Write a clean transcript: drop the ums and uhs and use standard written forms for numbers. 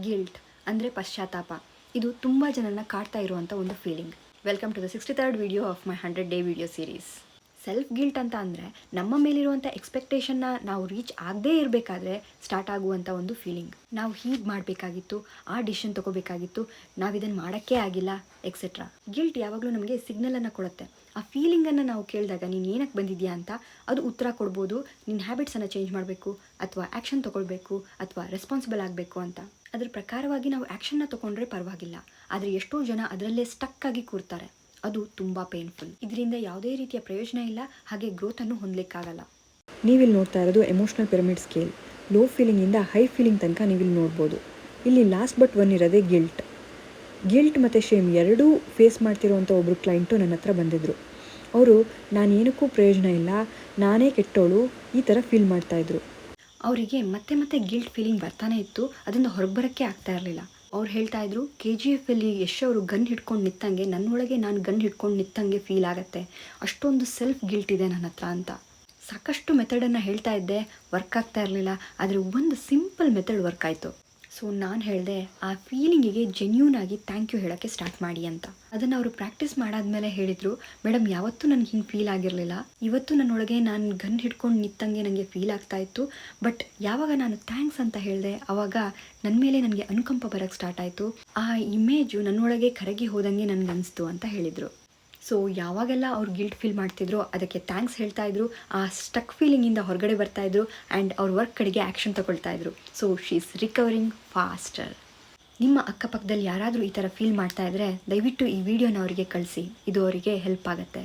Guilt ಅಂದರೆ ಪಶ್ಚಾತ್ತಾಪ. ಇದು ತುಂಬ ಜನರನ್ನ ಕಾಡ್ತಾ ಇರುವಂಥ ಒಂದು feeling. Welcome to the 63rd video of my 100 day video series. Self guilt ಅಂತ ಅಂದರೆ ನಮ್ಮ ಮೇಲಿರುವಂಥ ಎಕ್ಸ್ಪೆಕ್ಟೇಷನ್ನ ನಾವು ರೀಚ್ ಆಗದೇ ಇರಬೇಕಾದ್ರೆ ಸ್ಟಾರ್ಟ್ ಆಗುವಂಥ ಒಂದು ಫೀಲಿಂಗ್. ನಾವು ಹೀಗೆ ಮಾಡಬೇಕಾಗಿತ್ತು, ಆ ಡಿಸಿಷನ್ ತೊಗೋಬೇಕಾಗಿತ್ತು, ನಾವು ಇದನ್ನು ಮಾಡೋಕ್ಕೇ ಆಗಿಲ್ಲ, ಎಕ್ಸೆಟ್ರಾ. ಗಿಲ್ಟ್ ಯಾವಾಗಲೂ ನಮಗೆ ಸಿಗ್ನಲನ್ನು ಕೊಡುತ್ತೆ. ಆ ಫೀಲಿಂಗನ್ನು ನಾವು ಕೇಳಿದಾಗ ನೀನು ಏನಕ್ಕೆ ಬಂದಿದ್ಯಾ ಅಂತ ಅದು ಉತ್ತರ ಕೊಡ್ಬೋದು. ನಿನ್ನ ಹ್ಯಾಬಿಟ್ಸನ್ನು ಚೇಂಜ್ ಮಾಡಬೇಕು, ಅಥವಾ ಆ್ಯಕ್ಷನ್ ತೊಗೊಳ್ಬೇಕು, ಅಥವಾ ರೆಸ್ಪಾನ್ಸಿಬಲ್ ಆಗಬೇಕು ಅಂತ. ಅದ್ರ ಪ್ರಕಾರವಾಗಿ ನಾವು ಆ್ಯಕ್ಷನ್ನ ತೊಗೊಂಡ್ರೆ ಪರವಾಗಿಲ್ಲ, ಆದರೆ ಎಷ್ಟೋ ಜನ ಅದರಲ್ಲೇ ಸ್ಟಕ್ ಆಗಿ ಕೂರ್ತಾರೆ. ಅದು ತುಂಬ ಪೇನ್ಫುಲ್. ಇದರಿಂದ ಯಾವುದೇ ರೀತಿಯ ಪ್ರಯೋಜನ ಇಲ್ಲ, ಹಾಗೆ ಗ್ರೋತನ್ನು ಹೊಂದಲಿಕ್ಕಾಗಲ್ಲ. ನೀವಿಲ್ಲಿ ನೋಡ್ತಾ ಇರೋದು ಎಮೋಷ್ನಲ್ ಪಿರಮಿಡ್ ಸ್ಕೇಲ್. ಲೋ ಫೀಲಿಂಗಿಂದ ಹೈ ಫೀಲಿಂಗ್ ತನಕ ನೀವಿಲ್ಲಿ ನೋಡ್ಬೋದು. ಇಲ್ಲಿ ಲಾಸ್ಟ್ ಬಟ್ ಒನ್ ಇರೋದೇ ಗಿಲ್ಟ್ ಮತ್ತು ಶೇಮ್ ಎರಡೂ ಫೇಸ್ ಮಾಡ್ತಿರೋವಂಥ ಒಬ್ಬರು ಕ್ಲೈಂಟು ನನ್ನ ಹತ್ರ ಬಂದಿದ್ದರು. ಅವರು ನಾನೇನಕ್ಕೂ ಪ್ರಯೋಜನ ಇಲ್ಲ, ನಾನೇ ಕೆಟ್ಟೋಳು, ಈ ಥರ ಫೀಲ್ ಮಾಡ್ತಾಯಿದ್ರು. ಅವರಿಗೆ ಮತ್ತೆ ಮತ್ತೆ ಗಿಲ್ಟ್ ಫೀಲಿಂಗ್ ಬರ್ತಾನೆ ಇತ್ತು, ಅದರಿಂದ ಹೊರಬರೋಕ್ಕೆ ಆಗ್ತಾ ಇರಲಿಲ್ಲ. ಅವ್ರು ಹೇಳ್ತಾ ಇದ್ರು, KGF ಅಲ್ಲಿ ಯಶ್ ಅವರು ಗನ್ ಹಿಡ್ಕೊಂಡು ನಿಂತಂಗೆ ನನ್ನೊಳಗೆ ನಾನು ಗನ್ ಹಿಡ್ಕೊಂಡು ನಿಂತಂಗೆ ಫೀಲ್ ಆಗುತ್ತೆ, ಅಷ್ಟೊಂದು ಸೆಲ್ಫ್ ಗಿಲ್ಟ್ ಇದೆ ನನ್ನ ಹತ್ರ ಅಂತ. ಸಾಕಷ್ಟು ಮೆಥಡನ್ನು ಹೇಳ್ತಾ ಇದ್ದೆ, ವರ್ಕ್ ಆಗ್ತಾ ಇರಲಿಲ್ಲ. ಆದರೆ ಒಂದು ಸಿಂಪಲ್ ಮೆಥಡ್ ವರ್ಕ್ ಆಯಿತು. ಸೊ ನಾನು ಹೇಳಿದೆ, ಆ ಫೀಲಿಂಗಿಗೆ ಜೆನ್ಯೂನ್ ಆಗಿ ಥ್ಯಾಂಕ್ ಯು ಹೇಳೋಕ್ಕೆ ಸ್ಟಾರ್ಟ್ ಮಾಡಿ ಅಂತ. ಅದನ್ನು ಅವರು ಪ್ರಾಕ್ಟೀಸ್ ಮಾಡಾದ್ಮೇಲೆ ಹೇಳಿದರು, ಮೇಡಮ್ ಯಾವತ್ತೂ ನನಗೆ ಹಿಂಗೆ ಫೀಲ್ ಆಗಿರಲಿಲ್ಲ, ಇವತ್ತು ನನ್ನೊಳಗೆ ನಾನು ಗನ್ ಹಿಡ್ಕೊಂಡು ನಿಂತಂಗೆ ನನಗೆ ಫೀಲ್ ಆಗ್ತಾ ಇತ್ತು. ಬಟ್ ಯಾವಾಗ ನಾನು ಥ್ಯಾಂಕ್ಸ್ ಅಂತ ಹೇಳಿದೆ, ಆವಾಗ ನನ್ನ ಮೇಲೆ ನನಗೆ ಅನುಕಂಪ ಬರೋಕ್ಕೆ ಸ್ಟಾರ್ಟ್ ಆಯಿತು. ಆ ಇಮೇಜು ನನ್ನೊಳಗೆ ಕರಗಿ ಹೋದಂಗೆ ನನಗೆ ಅನಿಸ್ತು ಅಂತ ಹೇಳಿದರು. ಸೊ ಯಾವಾಗೆಲ್ಲ ಅವ್ರು ಗಿಲ್ಟ್ ಫೀಲ್ ಮಾಡ್ತಿದ್ರು ಅದಕ್ಕೆ ಥ್ಯಾಂಕ್ಸ್ ಹೇಳ್ತಾ ಇದ್ರು, ಆ ಸ್ಟಕ್ ಫೀಲಿಂಗಿಂದ ಹೊರಗಡೆ ಬರ್ತಾಯಿದ್ರು ಆ್ಯಂಡ್ ಅವ್ರ ವರ್ಕ್ ಕಡೆಗೆ ಆ್ಯಕ್ಷನ್ ತಗೊಳ್ತಾ ಇದ್ರು. So she is recovering faster. ನಿಮ್ಮ ಅಕ್ಕಪಕ್ಕದಲ್ಲಿ ಯಾರಾದರೂ ಈ ಥರ ಫೀಲ್ ಮಾಡ್ತಾ ಇದ್ದರೆ ದಯವಿಟ್ಟು ಈ ವಿಡಿಯೋನ ಅವರಿಗೆ ಕಳಿಸಿ, ಇದು ಅವರಿಗೆ ಹೆಲ್ಪ್ ಆಗುತ್ತೆ.